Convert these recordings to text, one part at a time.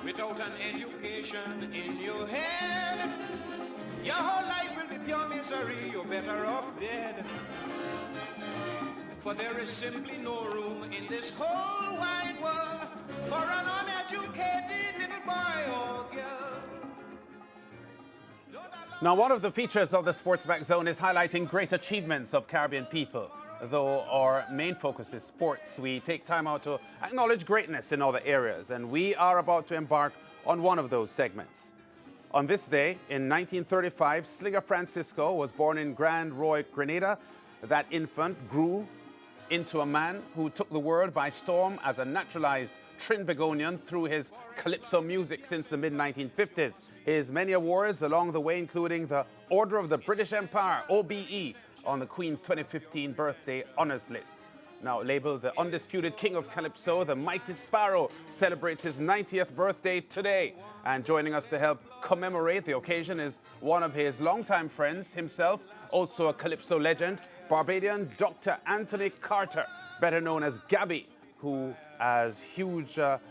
Without an education in your head, your whole life will be pure misery. You're better off dead. For there is simply no room in this whole wide world for an uneducated little boy or girl. Now, one of the features of the SportsMax Zone is highlighting great achievements of Caribbean people. Though our main focus is sports, we take time out to acknowledge greatness in other areas, and we are about to embark on one of those segments. On this day, in 1935, Slinger Francisco was born in Grand Roy, Grenada. That infant grew into a man who took the world by storm as a naturalized Trinbagonian through his Calypso music since the mid-1950s. His many awards along the way, including the Order of the British Empire, OBE, on the Queen's 2015 birthday honours list. Now labeled the undisputed king of Calypso, the mighty Sparrow celebrates his 90th birthday today. And joining us to help commemorate the occasion is one of his longtime friends, himself also a Calypso legend, Barbadian Dr. Anthony Carter, better known as Gabby, who, as huge a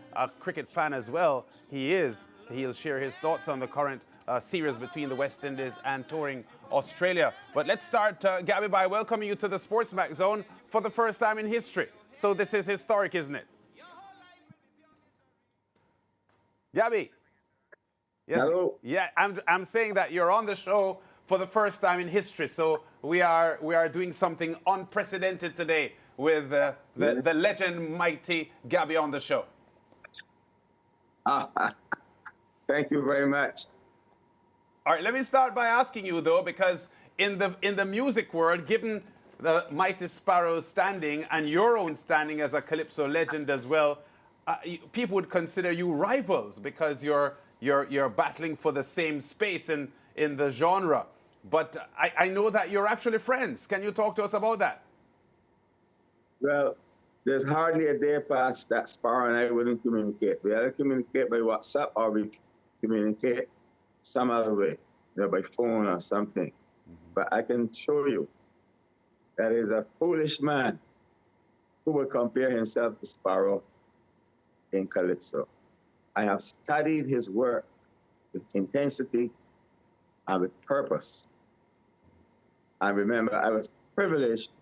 cricket fan as well, he'll share his thoughts on the current series between the West Indies and touring Australia. But let's start, Gabby, by welcoming you to the SportsMax Zone for the first time in history. So this is historic, isn't it? Gabby. Yes. Hello. Yeah, I'm saying that you're on the show for the first time in history. So we are doing something unprecedented today with the legend mighty Gabby on the show. Thank you very much. All right, let me start by asking you though, because in the music world, given the mighty Sparrow's standing and your own standing as a Calypso legend as well, people would consider you rivals because you're battling for the same space in the genre. But I know that you're actually friends. Can you talk to us about that? Well, there's hardly a day past that Sparrow and I wouldn't communicate. We either communicate by WhatsApp or we communicate some other way, by phone or something. Mm-hmm. But I can show you that is a foolish man who would compare himself to Sparrow in Calypso. I have studied his work with intensity and with purpose. I remember I was privileged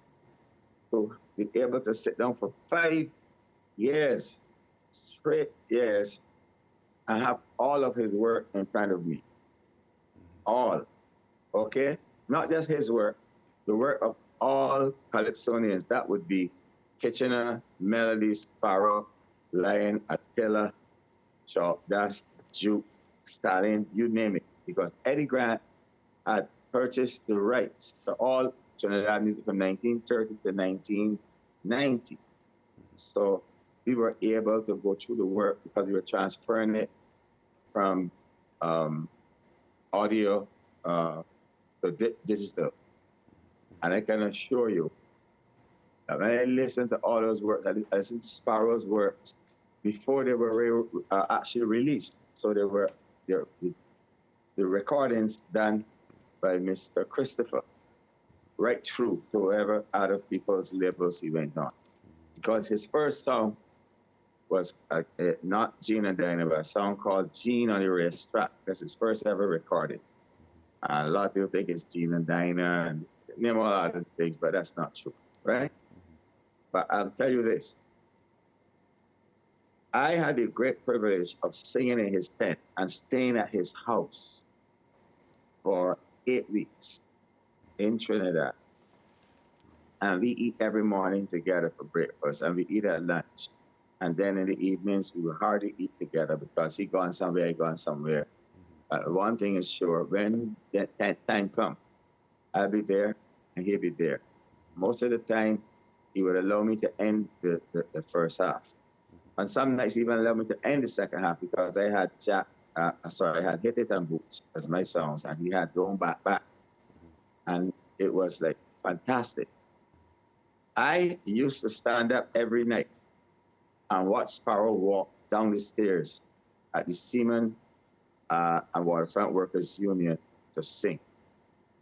to be able to sit down for 5 years, straight years, and have all of his work in front of me. All, okay? Not just his work, the work of all Calypsonians. That would be Kitchener, Melody, Sparrow, Lion, Attila, Chalk Dust, Juke, Stalin, you name it. Because Eddie Grant had purchased the rights to all Trinidad music from 1930 to 1990. So we were able to go through the work because we were transferring it from audio to digital. And I can assure you that when I listened to all those works, I listened to Sparrow's works before they were actually released. So they were the recordings done by Mr. Christopher, right through to whoever other people's labels he went on. Because his first song was not Gene and Dinah, but a song called Gene on the Racetrack. That's his first ever recorded. And a lot of people think it's Gene and Dinah and name all other things, but that's not true, right? But I'll tell you this. I had the great privilege of singing in his tent and staying at his house for 8 weeks in Trinidad. And we eat every morning together for breakfast, and we eat at lunch. And then in the evenings, we would hardly eat together because he gone somewhere, I gone somewhere. But one thing is sure, when that time comes, I'll be there and he'll be there. Most of the time, he would allow me to end the first half. And some nights even allow me to end the second half because I had I had Hit It and Boots as my songs, and he had Going Back Back. And it was like fantastic. I used to stand up every night and watch Sparrow walk down the stairs at the Seamen and Waterfront Workers Union to sing.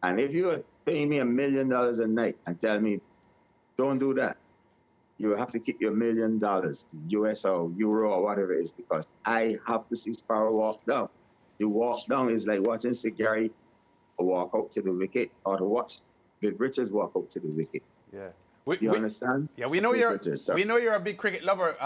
And if you would pay me $1 million a night and tell me, don't do that, you have to keep your $1 million, US or Euro or whatever it is, because I have to see Sparrow walk down. The walk down is like watching Gary walk out to the wicket, or to watch Viv Richards walk out to the wicket. Yeah. You understand? Yeah, Richards, we know you're a big cricket lover,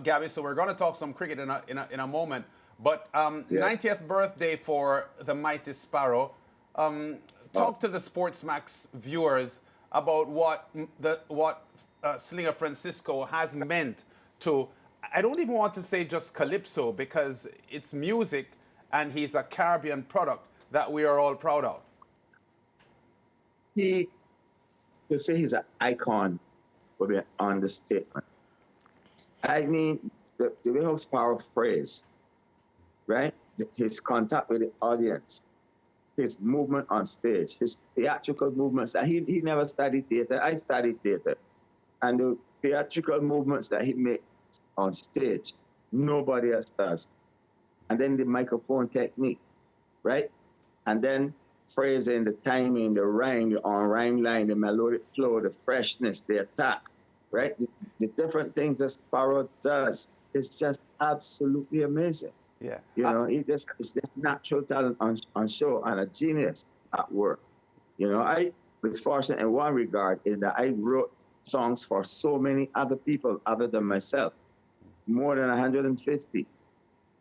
Gabby. So we're going to talk some cricket in a moment. But 90th birthday for the mighty Sparrow. Talk to the SportsMax viewers about what Slinger Francisco has meant to. I don't even want to say just Calypso, because it's music and he's a Caribbean product that we are all proud of. To say he's an icon would be an understatement. I mean, the way how Sparrow phrase, right? His contact with the audience, his movement on stage, his theatrical movements. That he never studied theater. I studied theater. And the theatrical movements that he makes on stage, nobody else does. And then the microphone technique, right? And then phrasing, the timing, the rhyme, the on-rhyme line, the melodic flow, the freshness, the attack, right? The different things that Sparrow does is just absolutely amazing. Yeah. It's this natural talent on show, and a genius at work. I was fortunate in one regard, in that I wrote songs for so many other people other than myself, more than 150.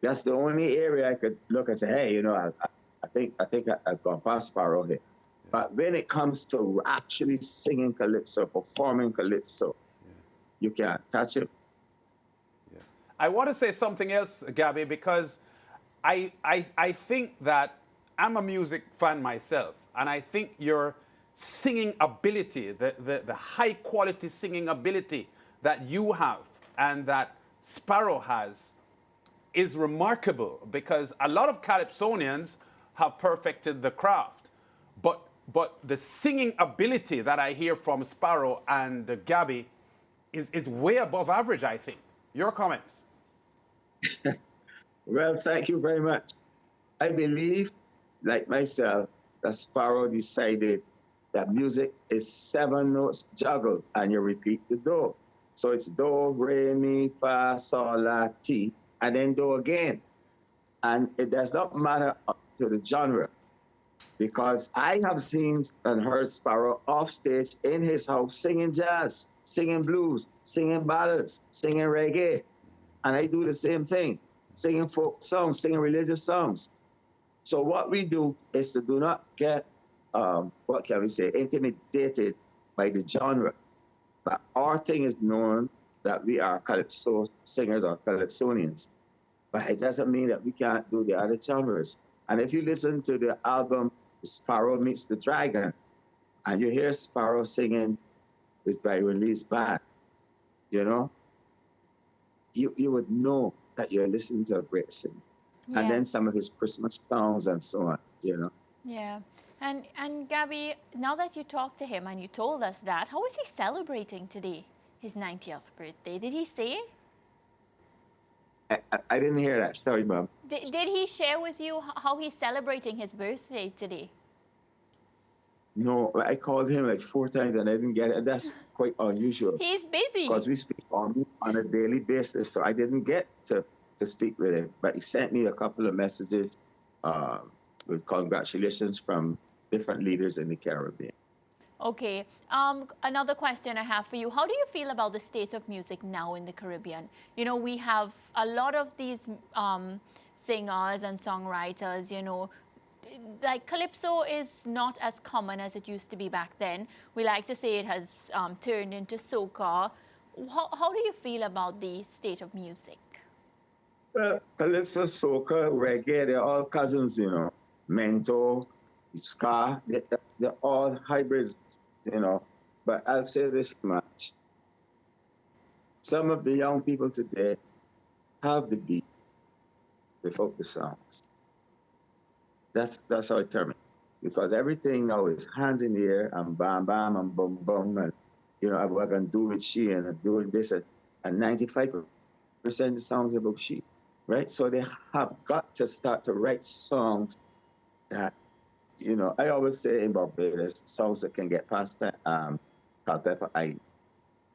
That's the only area I could look and say, hey, I think I've gone past Sparrow here. Yeah. But when it comes to actually singing Calypso, performing Calypso, you can't touch it. Yeah. I want to say something else, Gabby, because I think that I'm a music fan myself, and I think your singing ability, the high quality singing ability that you have and that Sparrow has, is remarkable, because a lot of Calypsonians have perfected the craft. But the singing ability that I hear from Sparrow and Gabby is way above average, I think. Your comments? Well, thank you very much. I believe, like myself, that Sparrow decided that music is 7 notes juggled, and you repeat the do. So it's do, re, mi, fa, sol, la, ti, and then do again. And it does not matter to the genre, because I have seen and heard Sparrow off stage in his house singing jazz, singing blues, singing ballads, singing reggae. And I do the same thing, singing folk songs, singing religious songs. So what we do is to do not get, intimidated by the genre. But our thing is known that we are Calypso singers or Calypsonians. But it doesn't mean that we can't do the other genres. And if you listen to the album Sparrow Meets the Dragon, and you hear Sparrow singing with Byron Lee's band, you would know that you're listening to a great singer. Yeah. And then some of his Christmas songs and so on, Yeah. And Gabby, now that you talked to him and you told us that, how is he celebrating today, his 90th birthday? Did he say? I didn't hear that. Sorry, Mom. Did he share with you how he's celebrating his birthday today? No, I called him like 4 times and I didn't get it. That's quite unusual. He's busy. Because we speak on a daily basis, so I didn't get to speak with him. But he sent me a couple of messages with congratulations from different leaders in the Caribbean. Okay. Another question I have for you. How do you feel about the state of music now in the Caribbean? We have a lot of these singers and songwriters, like Calypso is not as common as it used to be back then. We like to say it has turned into soca. How do you feel about the state of music? Well, Calypso, soca, reggae, they're all cousins, Mentor, ska, they're all hybrids, But I'll say this much. Some of the young people today have the beat without the songs. That's how I term it. Because everything now is hands in the air and bam, bam, and boom, boom, and, I can do with she and doing this, and 95% of the songs about she, right? So they have got to start to write songs that, I always say in Barbados, songs that can get past Culpeper Island.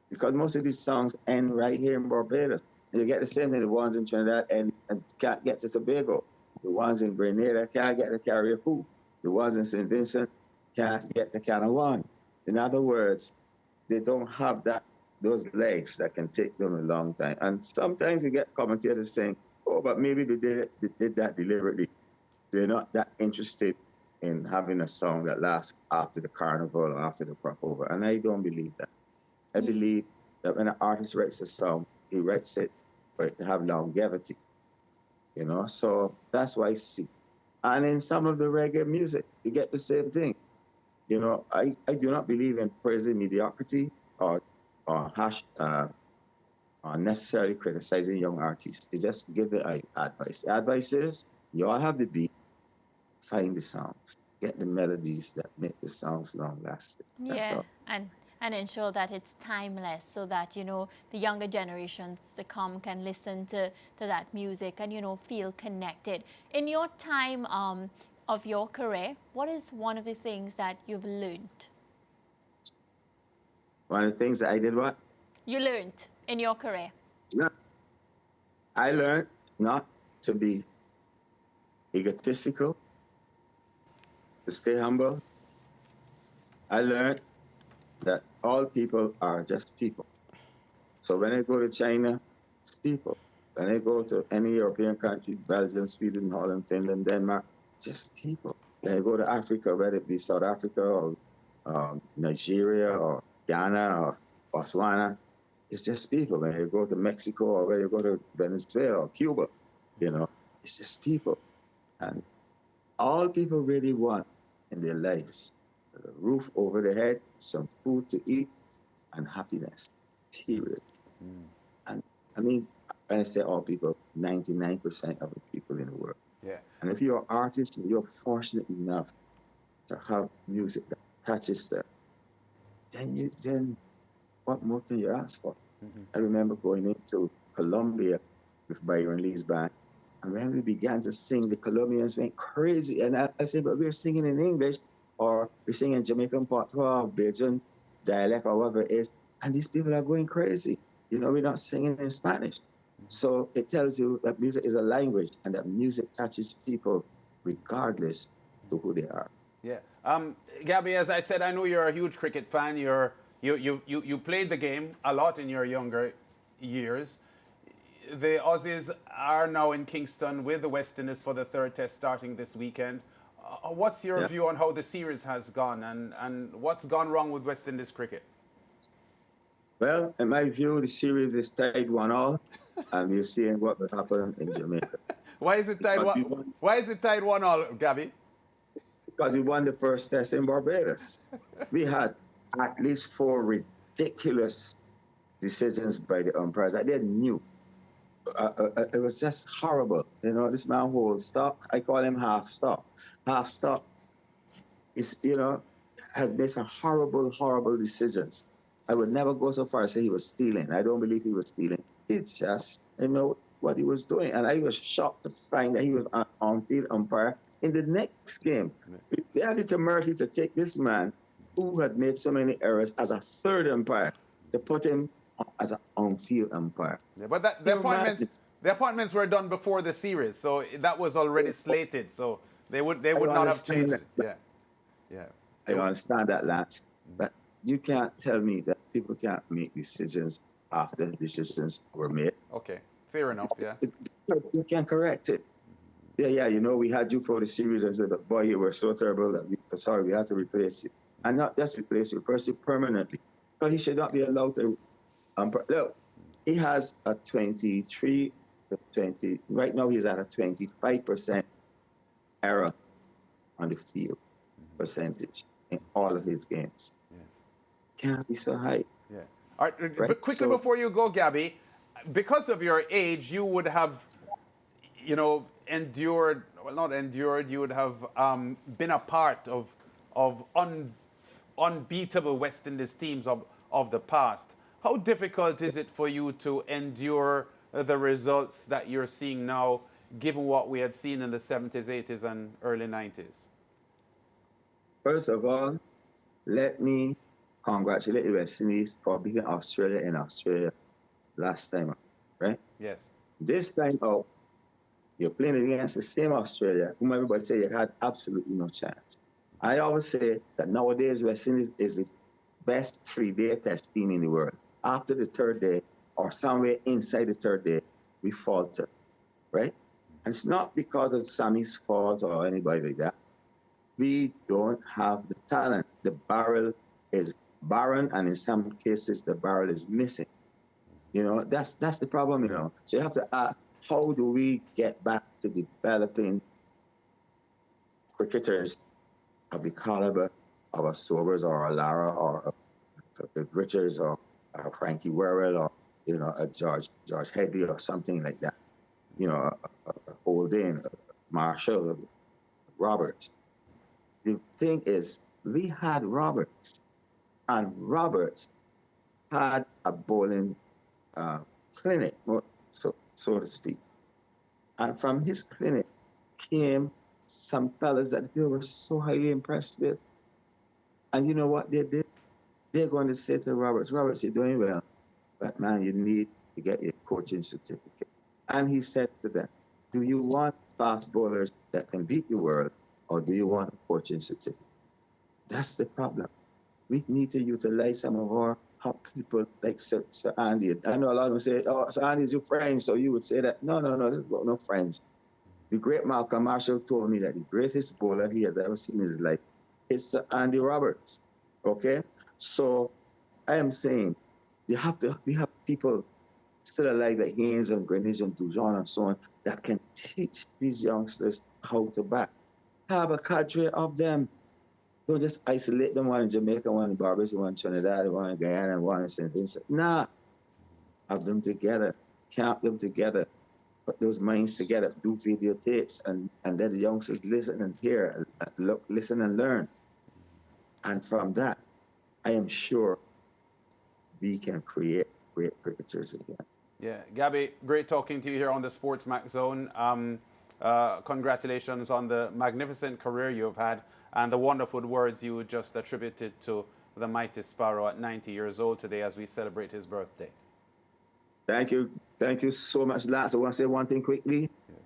because most of these songs end right here in Barbados. And you get the same thing, the ones in Trinidad and can't get to Tobago. The ones in Grenada can't get to Carriacou. The ones in St. Vincent can't get to Canawan. In other words, they don't have those legs that can take them a long time. And sometimes you get commentators saying, oh, but maybe they did that deliberately. They're not that interested in having a song that lasts after the carnival or after the crop over. And I don't believe that. I believe that when an artist writes a song, he writes it for it to have longevity. You know, so that's why I see. And in some of the reggae music, you get the same thing. You know, I do not believe in praising mediocrity or necessarily criticizing young artists. You just give the advice. The advice is you all have the beat, find the songs, get the melodies that make the songs long lasting. That's all. And ensure that it's timeless, so that the younger generations to come can listen to that music and feel connected. In your time of your career, what is one of the things that you've learned? One of the things that I did what? You learned in your career. No. I learned not to be egotistical, to stay humble. I learned that all people are just people. So when I go to China, it's people. When I go to any European country, Belgium, Sweden, Holland, Finland, Denmark, just people. When I go to Africa, whether it be South Africa or Nigeria or Ghana or Botswana, it's just people. When you go to Mexico or when you go to Venezuela or Cuba, it's just people. And all people really want in their lives, a roof over their head, some food to eat, and happiness, period. And I mean, when I say all people, 99% of the people in the world. Yeah. And if you're an artist and you're fortunate enough to have music that touches them, then what more can you ask for? I remember going into Colombia with Byron Lee's band, and when we began to sing, the Colombians went crazy. And I said, but we're singing in English, or we're singing Jamaican patois, Bajan dialect, or whatever it is, and these people are going crazy. We're not singing in Spanish. So it tells you that music is a language, and that music touches people regardless of who they are. Yeah. Gabby, as I said, I know you're a huge cricket fan. You played the game a lot in your younger years. The Aussies are now in Kingston with the West Indies for the third test starting this weekend. What's your view on how the series has gone, and what's gone wrong with West Indies cricket? Well, in my view, the series is tied 1-1, and we're seeing what will happen in Jamaica. Why is it tied 1-1, Gabby? Because we won the first test in Barbados. We had at least 4 ridiculous decisions by the umpires. I didn't knew. It was just horrible. This man holds stop. I call him half stop. Half stop is, has made some horrible, horrible decisions. I would never go so far as say he was stealing. I don't believe he was stealing. It's just, what he was doing. And I was shocked to find that he was an on-field umpire in the next game. We had the mercy to take this man who had made so many errors as a third umpire, to put him as an on-field umpire. Yeah, but the appointments were done before the series, so that was already slated. So they would not have changed it. Yeah. I understand that, Lance, but you can't tell me that people can't make decisions after decisions were made. Okay, fair enough. Yeah. You can correct it. Yeah. We had you for the series and said, boy, you were so terrible that we had to replace you, and not just replace you, replace you permanently, because he should not be allowed to. Look, he has a 23 to 20. Right now, he's at a 25% error on the field percentage in all of his games. Yes. Can't be so high. Yeah. All right, but quickly before you go, Gabby, because of your age, you would have, endured. Well, not endured. You would have been a part of unbeatable West Indies teams of the past. How difficult is it for you to endure the results that you're seeing now, given what we had seen in the 70s, 80s, and early 90s? First of all, let me congratulate the West Indies for beating Australia in Australia last time, right? Yes. This time out, you're playing against the same Australia, whom everybody say you had absolutely no chance. I always say that nowadays West Indies is the best 3-day test team in the world. After the third day, or somewhere inside the third day, we falter, right? And it's not because of Sammy's fault or anybody like that. We don't have the talent. The barrel is barren, and in some cases, the barrel is missing. You know, that's the problem, you know. So you have to ask, how do we get back to developing cricketers of the caliber of a Sobers or a Lara or a Richards or a Frankie Worrell or, you know, a George Headley or something like that. You know, a Holding, a Marshall, Roberts. The thing is, we had Roberts, and Roberts had a bowling clinic, so to speak. And from his clinic came some fellas that they were so highly impressed with. And you know what they did? They're going to say to Roberts, you're doing well, but man, you need to get your coaching certificate. And he said to them, do you want fast bowlers that can beat the world, or do you want a coaching certificate? That's the problem. We need to utilize some of our hot people like Sir Andy. I know a lot of them say, oh, Sir Andy's your friend, so you would say that. No, this is about no friends. The great Malcolm Marshall told me that the greatest bowler he has ever seen in his life is Sir Andy Roberts. Okay? So I am saying we have people still alive like Haynes and Greenwich and Dujon and so on that can teach these youngsters how to bat. Have a cadre of them. Don't just isolate them, one in Jamaica, one in Barbados, one in Trinidad, one in Guyana, one in St. Vincent. Nah. Have them together. Camp them together. Put those minds together. Do videotapes and let the youngsters listen and hear, look, listen and learn. And from that, I am sure we can create great cricketers again. Yeah, Gabby, great talking to you here on the SportsMax Zone. Congratulations on the magnificent career you've had and the wonderful words you just attributed to the mighty Sparrow at 90 years old today as we celebrate his birthday. Thank you. Thank you so much, Lance. I want to say one thing quickly. Yes.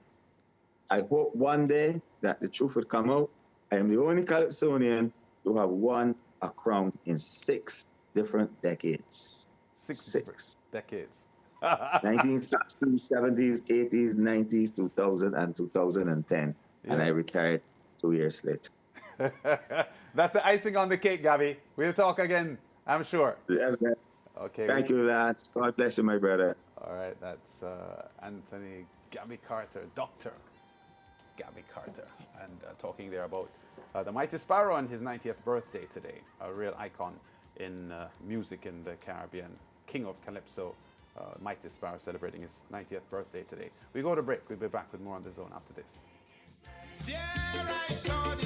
I hope one day that the truth will come out. I am the only Calypsonian to have won a crown in 6 different decades. Six decades. 1960s, 70s, 80s, 90s, 2000, and 2010. Yeah. And I retired 2 years later. That's the icing on the cake, Gabby. We'll talk again, I'm sure. Yes, man. Okay. Thank you, Lance. God bless you, my brother. All right, that's Anthony Gabby Carter, Dr. Gabby Carter, and talking there about the mighty Sparrow on his 90th birthday today. A real icon in music in the Caribbean, king of Calypso, mighty Sparrow celebrating his 90th birthday today. We go to break. We'll be back with more on the Zone after this. There I saw the